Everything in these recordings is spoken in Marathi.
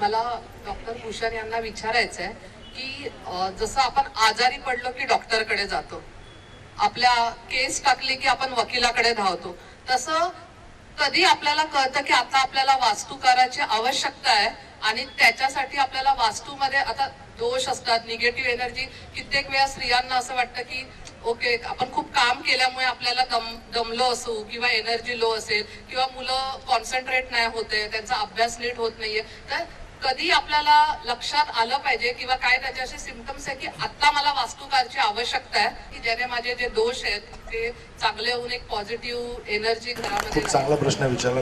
मला डॉक्टर भूषण यांना विचारायचं आहे की जसं आपण आजारी पडलो की डॉक्टरकडे जातो, आपल्या केस टाकली की आपण वकिलाकडे धावतो, तसं कधी आपल्याला कळतं की आता आपल्याला वास्तुकाराची आवश्यकता आहे आणि त्याच्यासाठी आपल्याला वास्तूमध्ये आता दोष असतात, निगेटिव्ह एनर्जी. कित्येक वेळा स्त्रियांना असं वाटतं की ओके, आपण खूप काम केल्यामुळे आपल्याला दमलो असू किंवा एनर्जी लो असेल किंवा मुलं कॉन्सन्ट्रेट नाही होते, त्यांचा अभ्यास नीट होत नाहीये, तर कधी आपल्याला लक्षात आलं पाहिजे किंवा काय त्याचे असे सिम्पटम्स आहे की आता मला वास्तुकारची आवश्यकता आहे की ज्याने माझे जे दोष आहेत ते चांगले होऊन एक पॉझिटिव्ह एनर्जी घरामध्ये. खूप चांगला प्रश्न विचारला.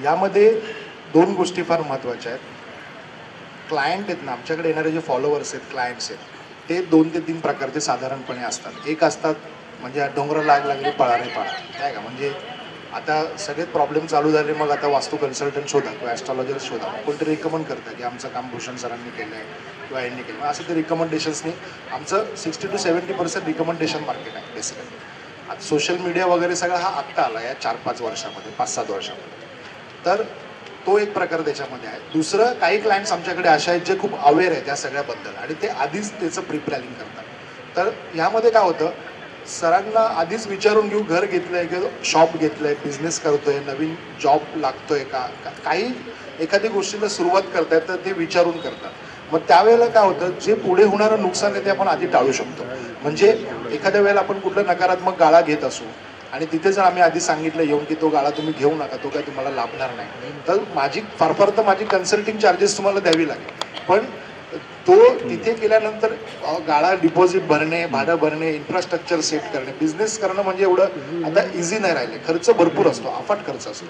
यामध्ये दोन गोष्टी फार महत्त्वाच्या आहेत. क्लायंट आहेत ना, आमच्याकडे येणारे जे फॉलोअर्स आहेत, क्लायंट्स आहेत, ते 2 ते 3 प्रकारचे साधारणपणे असतात. एक असतात म्हणजे डोंगराला आग लागली पळा रे पळा, काय का, म्हणजे आता सगळे प्रॉब्लेम चालू झाले, मग आता वास्तू कन्सल्टंट शोधा किंवा ॲस्ट्रॉलॉजर शोधा. कोणतरी रिकमेंड करतं की आमचं काम भूषण सरांनी केलं आहे किंवा यांनी केलं. असं ते रिकमेंडेशन्सनी आमचं 60 to 70% रिकमेंडेशन मार्केट आहे बेसिकली. आता सोशल मीडिया वगैरे सगळं हा आत्ता आला या 4-5 वर्षामध्ये, 5-7 वर्षामध्ये. तर तो एक प्रकार त्याच्यामध्ये आहे. दुसरं, काही क्लायंट्स आमच्याकडे असे आहेत जे खूप अवेअर आहेत या सगळ्याबद्दल आणि ते आधीच त्याचं प्री प्लॅनिंग करतात. तर ह्यामध्ये काय होतं, सरांना आधीच विचारून घेऊ, घर घेतलंय किंवा शॉप घेतलंय, बिझनेस करतोय, नवीन जॉब लागतोय का, काही एखादी गोष्टीला सुरुवात करतायत तर ते विचारून करतात. मग त्यावेळेला काय होतं, जे पुढे होणारं नुकसान आहे ते आपण आधी टाळू शकतो. म्हणजे एखाद्या वेळेला आपण कुठला नकारात्मक गाळा घेत असू आणि तिथे जर आम्ही आधी सांगितलं येऊन की तो गाळा तुम्ही घेऊ नका, तो काय तुम्हाला लाभणार नाही, तर फार फार तर माझी कन्सल्टिंग चार्जेस तुम्हाला द्यावी लागेल. पण तो तिथे केल्यानंतर गाळा डिपॉझिट भरणे, भाडं भरणे, इन्फ्रास्ट्रक्चर सेट करणे, बिझनेस करणं म्हणजे एवढं आता इझी नाही राहिले. खर्च भरपूर असतो, अफाट खर्च असतो.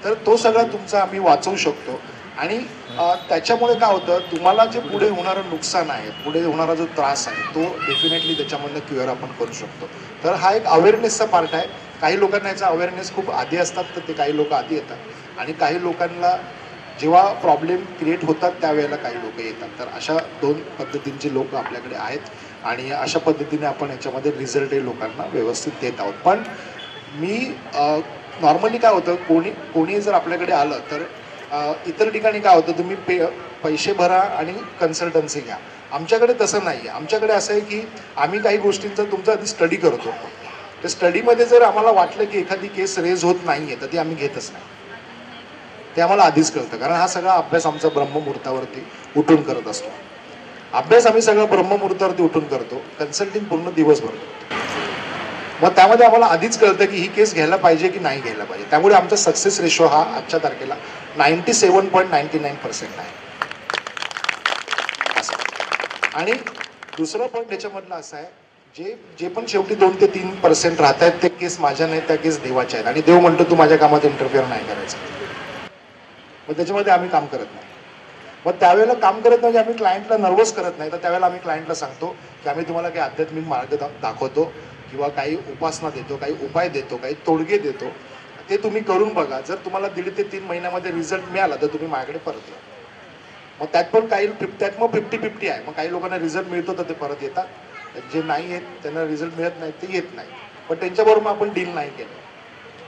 तर तो सगळा तुमचा आम्ही वाचवू शकतो. आणि त्याच्यामुळे काय होतं, तुम्हाला जे पुढे होणारं नुकसान आहे, पुढे होणारा जो त्रास आहे, तो डेफिनेटली त्याच्यामधनं क्युअर आपण करू शकतो. तर हा एक अवेअरनेसचा पार्ट आहे. काही लोकांना याचा अवेअरनेस खूप आधी असतात, तर ते काही लोक आधी येतात आणि काही लोकांना जेव्हा प्रॉब्लेम क्रिएट होतात त्यावेळेला काही लोक येतात. तर अशा 2 पद्धतींची लोक आपल्याकडे आहेत आणि अशा पद्धतीने आपण याच्यामध्ये रिझल्टही लोकांना व्यवस्थित देत आहोत. पण मी नॉर्मली काय होतं, कोणी जर आपल्याकडे आलं तर इतर ठिकाणी काय होतं, तुम्ही पैसे भरा आणि कन्सल्टन्सी घ्या. आमच्याकडे तसं नाही आहे. आमच्याकडे असं आहे की आम्ही काही गोष्टींचा तुमचा आधी स्टडी करतो. त्या स्टडीमध्ये जर आम्हाला वाटलं की एखादी केस रेज होत नाही आहे तर ती आम्ही घेतच नाही. ते आम्हाला आधीच कळतं, कारण हा सगळा अभ्यास आमचा ब्रह्ममुहूर्तावरती उठून करत असतो. अभ्यास आम्ही सगळं ब्रह्ममुहूर्तावरती उठून करतो, कन्सल्टिंग पूर्ण दिवसभर करतो. मग त्यामध्ये आम्हाला आधीच कळतं की ही केस घ्यायला पाहिजे की नाही घ्यायला पाहिजे. त्यामुळे आमचा सक्सेस रेशो हा आजच्या तारखेला 97.99% आहे. असं. आणि दुसरं पॉईंट त्याच्यामधलं असं आहे, जे पण शेवटी 2 ते 3% राहत आहेत ते केस माझ्या नाहीत, त्या केस देवाच्या आहेत. आणि देव म्हणतो तू माझ्या कामात इंटरफिअर नाही करायचं. मग त्याच्यामध्ये आम्ही काम करत नाही. मग त्यावेळेला काम करत नाही, आम्ही क्लायंटला नर्वस करत नाही. तर त्यावेळेला आम्ही क्लायंटला सांगतो की आम्ही तुम्हाला काही आध्यात्मिक मार्ग दाखवतो किंवा काही उपासना देतो, काही उपाय देतो, काही तोडगे देतो, ते तुम्ही करून बघा. जर तुम्हाला 1.5 ते 3 महिन्यामध्ये रिझल्ट मिळाला तर तुम्ही माझ्याकडे परत या. मग त्यात पण काही मग 50-50 आहे. मग काही लोकांना रिझल्ट मिळतो तर ते परत येतात, जे नाही आहेत त्यांना रिझल्ट मिळत नाही ते येत नाही. पण त्यांच्याबरोबर आपण डील नाही केलं.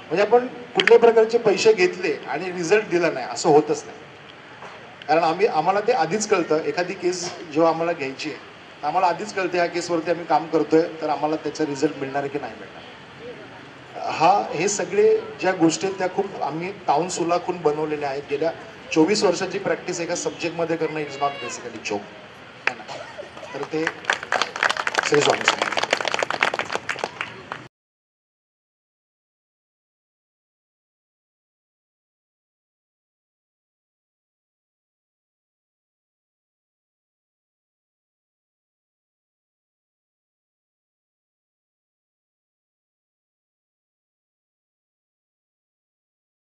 म्हणजे आपण कुठल्याही प्रकारचे पैसे घेतले आणि रिझल्ट दिला नाही असं होतच नाही. कारण आम्हाला ते आधीच कळतं. एखादी केस जेव्हा आम्हाला घ्यायची आहे तर आम्हाला आधीच कळतं ह्या केसवरती आम्ही काम करतोय तर आम्हाला त्याचा रिझल्ट मिळणार आहे की नाही मिळणार. हे सगळे ज्या गोष्टी आहेत त्या खूप आम्ही ताऊन सुलाखून बनवलेल्या आहेत. गेल्या 24 वर्षाची प्रॅक्टिस एका सब्जेक्टमध्ये करणं इज नॉट बेसिकली जोक. तर ते श्री स्वामी.